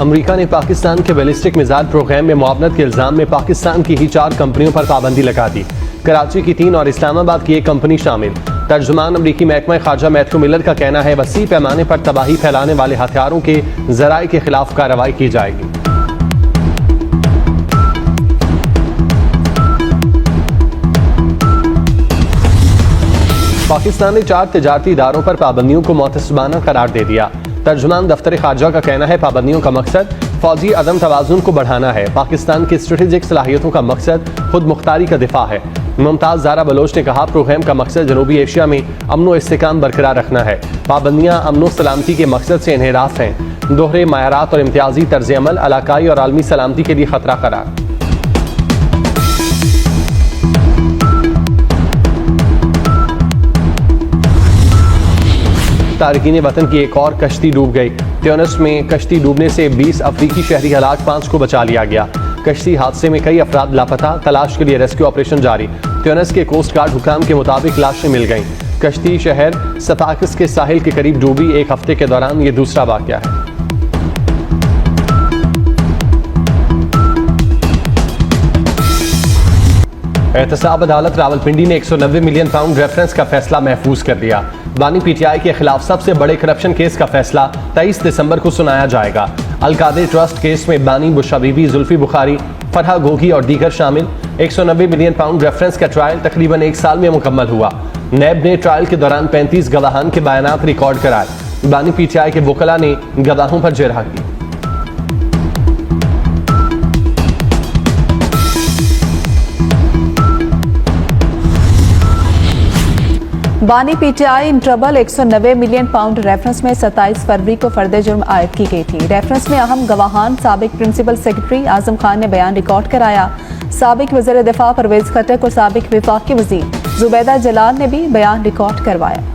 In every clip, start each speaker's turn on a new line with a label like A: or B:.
A: America ने पाकिस्तान के ballistic missile programme में मुआवनत के इल्जाम में पाकिस्तान की ही 4 कंपनियों पर पाबंदी लगा दी। कराची की 3 और इस्लामाबाद की 1 कंपनी शामिल। तर्जुमान अमरीकी महकमा खारजा मैथ्यू मिलर का कहना है वसी पैमाने पर तबाही फैलाने वाले हथियारों के जराए के खिलाफ कार्रवाई की जाएगी। पाकिस्तान ने 4 तिजारती इदारों पर पाबंदियों को मुतसबाना करार दे दिया। तर्जुमान दफ्तर खारजा का कहना है पाबंदियों का मकसद फौजी अदम तवाजुन को बढ़ाना है। पाकिस्तान की स्ट्रेटेजिक सलाहियतों का मकसद खुद मुख्तारी का दिफा है। मुमताज ज़ारा बलोच ने कहा प्रोग्राम का मकसद जनूबी एशिया में अमन व इस्तेकाम बरकरार रखना है। पाबंदियाँ अमन व सलामती के मकसद से इन्हिराफ हैं। दोहरे मायारात और इम्तियाजी तर्ज अमल इलाकाई और आलमी सलामती के लिए खतरा करार। तारकीन वतन की एक और कश्ती डूब गई। ट्यूनिस में कश्ती डूबने से 20 अफ्रीकी शहरी हलाक, 5 को बचा लिया गया। कश्ती हादसे में कई अफराद लापता, तलाश के लिए रेस्क्यू ऑपरेशन जारी। ट्यूनिस के कोस्ट गार्ड हुकाम के मुताबिक लाशें मिल गईं। कश्ती शहर सफाकिस के साहिल के करीब डूबी। 1 हफ्ते के दौरान ये दूसरा वाकया है। एहतसाब अदालत रावलपिंडी ने 190 मिलियन पाउंड रेफरेंस का फैसला महफूज कर दिया। बानी पीटीआई के खिलाफ सबसे बड़े करप्शन केस का फैसला 23 दिसंबर को सुनाया जाएगा। अलकादर ट्रस्ट केस में बानी, बुशरा बीबी, जुल्फी बुखारी, फरहा गोगी और दीगर शामिल। 190 मिलियन पाउंड रेफरेंस का ट्रायल तकरीबन 1 साल में मुकम्मल हुआ। नैब ने ट्रायल के दौरान 35 गवाहान के बयानात रिकॉर्ड कराए। बानी पीटीआई के वकला ने गवाहों पर जरहा की।
B: बानी PTI in trouble 190 million pound reference में 27 फरवरी को फर्द जुर्म आयद की गई थी। रेफरेंस में अहम गवाहान साबिक प्रिंसिपल सेक्रेटरी आजम खान ने बयान रिकॉर्ड कराया। साबिक वज़ीर दिफा परवेज खटक और साबिक वफाकी वज़ीर जुबैदा जलाल ने भी बयान रिकॉर्ड करवाया।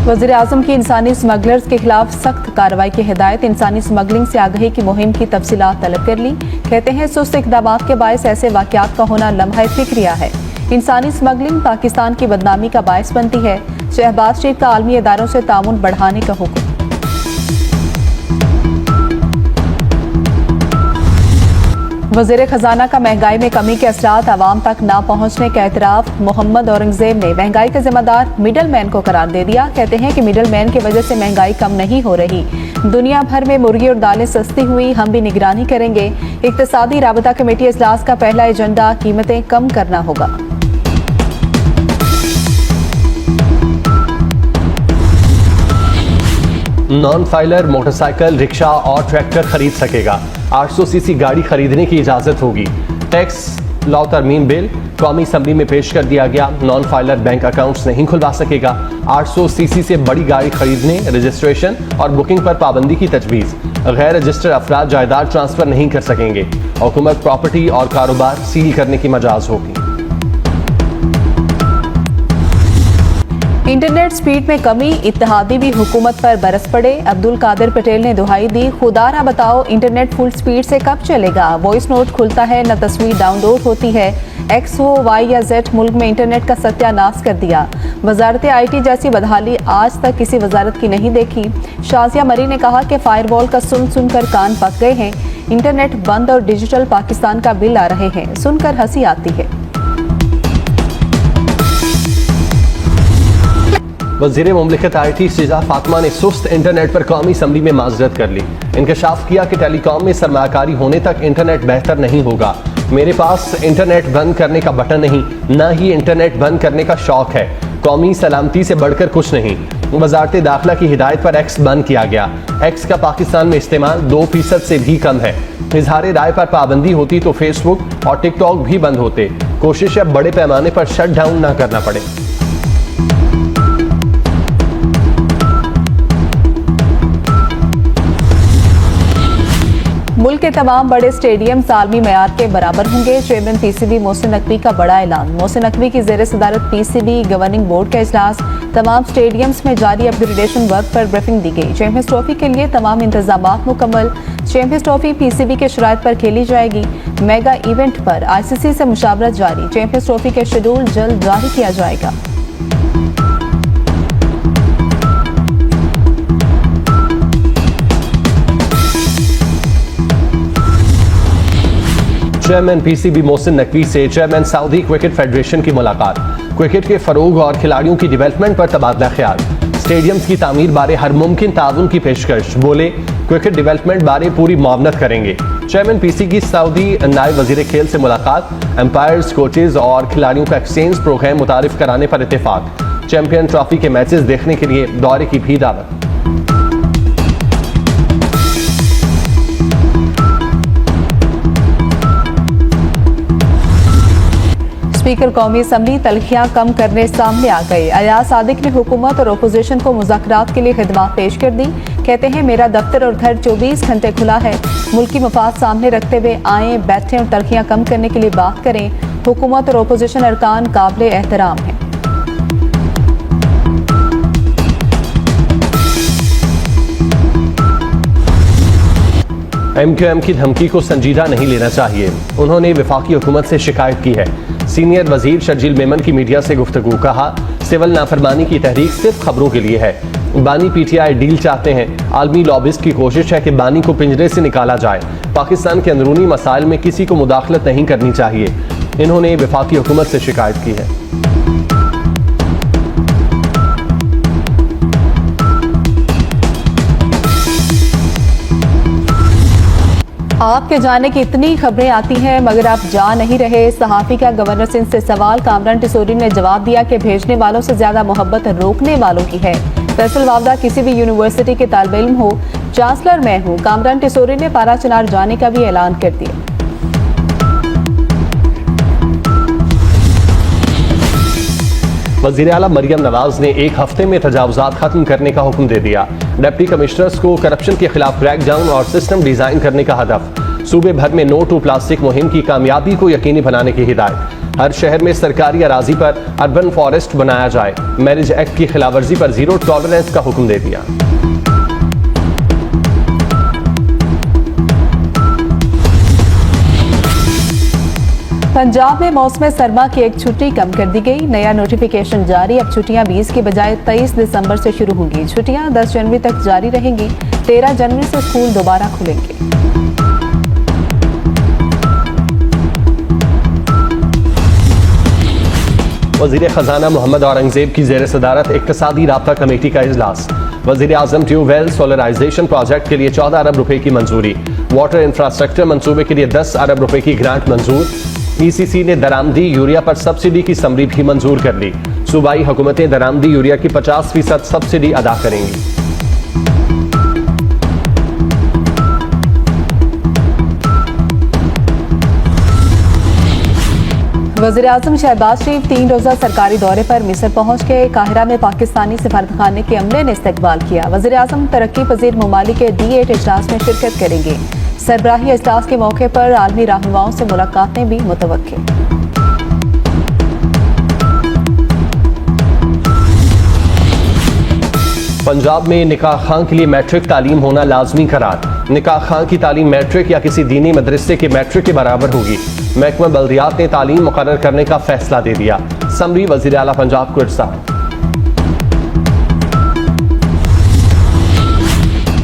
B: वज़ीर आज़म की इंसानी स्मगलर्स के खिलाफ सख्त कार्रवाई की हिदायत। इंसानी स्मगलिंग से आगाही की मुहिम की तफसीलात तलब कर ली। कहते हैं सुस्त इक़दामात के बायस ऐसे वाक़यात का होना लम्हा फ़िक्रिया है। इंसानी स्मगलिंग पाकिस्तान की बदनामी का बायस बनती है। शहबाज शरीफ का आलमी इदारों से ताउन बढ़ाने का हुक्म। वज़ीर खजाना का महंगाई में कमी के असरात आवाम तक ना पहुँचने का एतराफ़। मोहम्मद औरंगज़ेब ने महंगाई का जिम्मेदार मिडल मैन को करार दे दिया। कहते हैं कि मिडल मैन की वजह से महंगाई कम नहीं हो रही। दुनिया भर में मुर्गी और दालें सस्ती हुई, हम भी निगरानी करेंगे। इक़्तिसादी राबता कमेटी इजलास का पहला एजेंडा कीमतें कम करना होगा।
A: नॉन फाइलर मोटरसाइकिल, रिक्शा और ट्रैक्टर खरीद सकेगा। 800 सीसी गाड़ी खरीदने की इजाजत होगी। टैक्स लॉ तरमीम बिल कौमी असम्बली में पेश कर दिया गया। नॉन फाइलर बैंक अकाउंट्स नहीं खुलवा सकेगा। 800 सीसी से बड़ी गाड़ी खरीदने, रजिस्ट्रेशन और बुकिंग पर पाबंदी की तजवीज़। गैर रजिस्टर्ड अफराद जायदाद ट्रांसफर नहीं कर सकेंगे। हुकूमत प्रॉपर्टी और कारोबार सील करने की मजाज होगी।
B: इंटरनेट स्पीड में कमी, इत्तेहादी भी हुकूमत पर बरस पड़े। अब्दुल कादिर पटेल ने दुहाई दी, खुदा ना बताओ इंटरनेट फुल स्पीड से कब चलेगा। वॉइस नोट खुलता है न तस्वीर डाउनलोड होती है। एक्स हो वाई या जेड मुल्क में इंटरनेट का सत्यानाश कर दिया। वजारत IT जैसी बदहाली आज तक किसी वजारत की नहीं देखी। शाजिया मरी ने कहा कि फायरवॉल का सुनकर कान पक गए हैं। इंटरनेट बंद और डिजिटल पाकिस्तान का बिल आ रहे हैं, सुनकर हंसी आती है।
A: वज़ीर मुमलिकत IT सिजा फातिमा ने सुस्त इंटरनेट पर कौमी असम्बली में माजरत कर ली। इंकशाफ किया कि टेलीकॉम में सरमाकारी होने तक इंटरनेट बेहतर नहीं होगा। मेरे पास इंटरनेट बंद करने का बटन नहीं, न ही इंटरनेट बंद करने का शौक है। कौमी सलामती से बढ़कर कुछ नहीं। वजारत दाखिला की हिदायत पर एक्स बंद किया गया। एक्स का पाकिस्तान में इस्तेमाल 2% से भी कम है। इजहार राय पर पाबंदी होती तो फेसबुक और टिकटॉक भी बंद होते। कोशिश अब बड़े पैमाने पर शट डाउन न करना पड़े।
B: मुल्क के तमाम बड़े स्टेडियम आलमी मयार के बराबर होंगे। चेयरमैन PCB मोहसिन नकवी का बड़ा ऐलान। मोहसिन नकवी की ज़ेर सदारत PCB गवर्निंग बोर्ड का इजलास। तमाम स्टेडियम्स में जारी अपग्रेडेशन वर्क पर ब्रीफिंग दी गई। चैंपियंस ट्रॉफी के लिए तमाम इंतजामात मुकम्मल। चैंपियंस ट्रॉफी PCB के शराइत पर खेली जाएगी। मेगा इवेंट पर ICC से मुशावरत जारी। चैंपियंस ट्रॉफी के शेड्यूल जल्द जारी किया जाएगा।
A: चेयरमैन पीसीबी मोहसिन नकवी से चेयरमैन सऊदी क्रिकेट फेडरेशन की मुलाकात। क्रिकेट के फरोग और खिलाड़ियों की डेवलपमेंट पर तबादला ख्याल। स्टेडियम्स की तामीर बारे हर मुमकिन ताउन की पेशकश। बोले क्रिकेट डेवलपमेंट बारे पूरी मुआवनत करेंगे। चेयरमैन पीसी की सऊदी नायब वजीर खेल से मुलाकात। एम्पायर्स, कोचेज और खिलाड़ियों का एक्सचेंज प्रोग्राम मुतारिफ कराने पर इत्तेफाक। चैंपियन ट्रॉफी के मैचेस देखने के लिए दौरे की भी दावत।
B: स्पीकर कौमी असम्बली तलखियां कम करने सामने आ गए। अयाज सादिक ने हुकूमत और अपोजिशन को मुज़ाकरात के लिए खिदमत पेश कर दी। कहते हैं मेरा दफ्तर और घर 24 घंटे खुला है। मुल्की मफाद सामने रखते हुए आए, बैठें और तलखियां कम करने के लिए बात करें। हुकूमत और अपोजिशन अरकान काबिल एहतराम हैं।
A: MQM की धमकी को संजीदा नहीं लेना चाहिए। उन्होंने वफाकी हुकूमत से शिकायत की है। सीनियर वजीर शर्जील मेमन की मीडिया से गुफ्तगू। कहा सिविल नाफरमानी की तहरीक सिर्फ खबरों के लिए है। बानी PTI डील चाहते हैं। आलमी लॉबिस्ट की कोशिश है कि बानी को पिंजरे से निकाला जाए। पाकिस्तान के अंदरूनी मसाइल में किसी को मुदाखलत नहीं करनी चाहिए। इन्होंने वफाकी हुकूमत से शिकायत की है।
B: आपके जाने की इतनी खबरें आती हैं मगर आप जा नहीं रहे। सहाफी का गवर्नर सिंध से सवाल। कामरान टिसोरी ने जवाब दिया कि भेजने वालों से ज्यादा मोहब्बत रोकने वालों की है। फैसल वावदा किसी भी यूनिवर्सिटी के तालिब इल्म हो, चांसलर मैं हूँ। कामरान टिसोरी ने पारा चनार जाने का भी ऐलान कर दिया।
A: वज़ीर आला मरियम नवाज ने एक हफ्ते में तजावुज़ात खत्म करने का हुक्म दे दिया। डिप्टी कमिश्नर्स को करप्शन के खिलाफ क्रैकडाउन और सिस्टम डिजाइन करने का हदफ। सूबे भर में नो टू प्लास्टिक मुहिम की कामयाबी को यकीनी बनाने की हिदायत। हर शहर में सरकारी अराजी पर अर्बन फॉरेस्ट बनाया जाए। मैरिज एक्ट की खिलाफवर्जी पर जीरो टॉलरेंस का हुक्म दे दिया।
B: पंजाब में मौसम सरमा की एक छुट्टी कम कर दी गई। नया नोटिफिकेशन जारी। अब छुट्टियां 20 की बजाय 23 दिसंबर से शुरू होंगी। छुट्टियां 10 जनवरी तक जारी रहेंगी। 13 जनवरी से स्कूल दोबारा खुलेंगे।
A: वज़ीर खजाना मोहम्मद औरंगजेब की ज़ेर सदारत इक्तिसादी राब्ता कमेटी का इजलास। वज़ीर आज़म ट्यूबवेल सोलराइजेशन प्रोजेक्ट के लिए 14 अरब रुपए की मंजूरी। वाटर इंफ्रास्ट्रक्चर मंसूबे के लिए 10 अरब रुपए की ग्रांट मंजूर। ECC ने दरामदी यूरिया पर सब्सिडी की समरी भी मंजूर कर ली। सूबाई हुकूमतें दरामदी यूरिया की 50% सब्सिडी अदा करेंगी।
B: वज़ीर आज़म शहबाज शरीफ 3 रोज़ा सरकारी दौरे पर मिस्र पहुंच गए। काहिरा में पाकिस्तानी सफारतखाने के अमले ने इस्तकबाल किया। वज़ीर आज़म तरक्की पजीर ममालिक के D8 इजलास में शिरकत करेंगे। सरबराही इजलास के मौके पर आलमी रहनुमाओं से मुलाकातें भी मुतवक्किल।
A: पंजाब में निकाह खां के लिए मैट्रिक तालीम होना लाजमी करार। निकाह खां की तालीम मैट्रिक या किसी दीनी मदरसे के मैट्रिक के बराबर होगी। महकमा बल्दियात ने तालीम मुकर्रर करने का फैसला दे दिया। समरी वज़ीर आला पंजाब को इरसाल।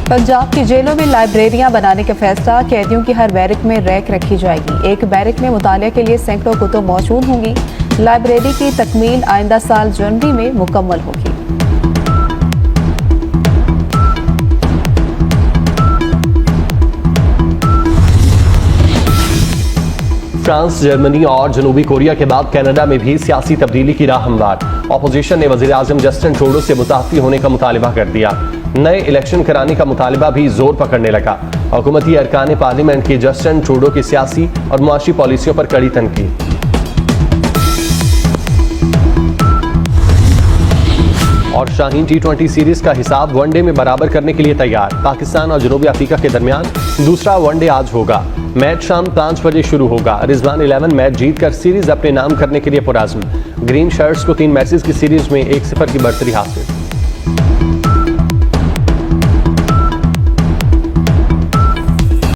B: पंजाब की जेलों में लाइब्रेरियां बनाने का फैसला। कैदियों की हर बैरक में रैक रखी जाएगी। एक बैरक में मुतालिया के लिए सैकड़ों कुतुब मौजूद होंगी। लाइब्रेरी की तकमील आइंदा साल जनवरी में मुकम्मल होगी।
A: फ्रांस, जर्मनी और जनूबी कोरिया के बाद कनाडा में भी सियासी तब्दीली की राह हमवार। अपोजिशन ने वज़ीर आज़म जस्टिन ट्रूडो से मुताफ़ी होने का मुतालिबा कर दिया। नए इलेक्शन कराने का मुतालिबा भी जोर पकड़ने लगा। हुकूमती अरकान पार्लियामेंट की जस्टिन ट्रूडो की सियासी और मुआशी पॉलिसियों पर कड़ी तनकीद। और शाहीन T20 सीरीज का हिसाब वनडे में बराबर करने के लिए तैयार। पाकिस्तान और जनूबी अफ्रीका के दरमियान दूसरा वनडे आज होगा। मैच शाम 5 बजे शुरू होगा। रिजवान 11 मैच जीतकर सीरीज अपने नाम करने के लिए पुरआज़्म। ग्रीन शर्ट्स को 3 मैचेस की सीरीज में 1-0 की बढ़तरी हासिल।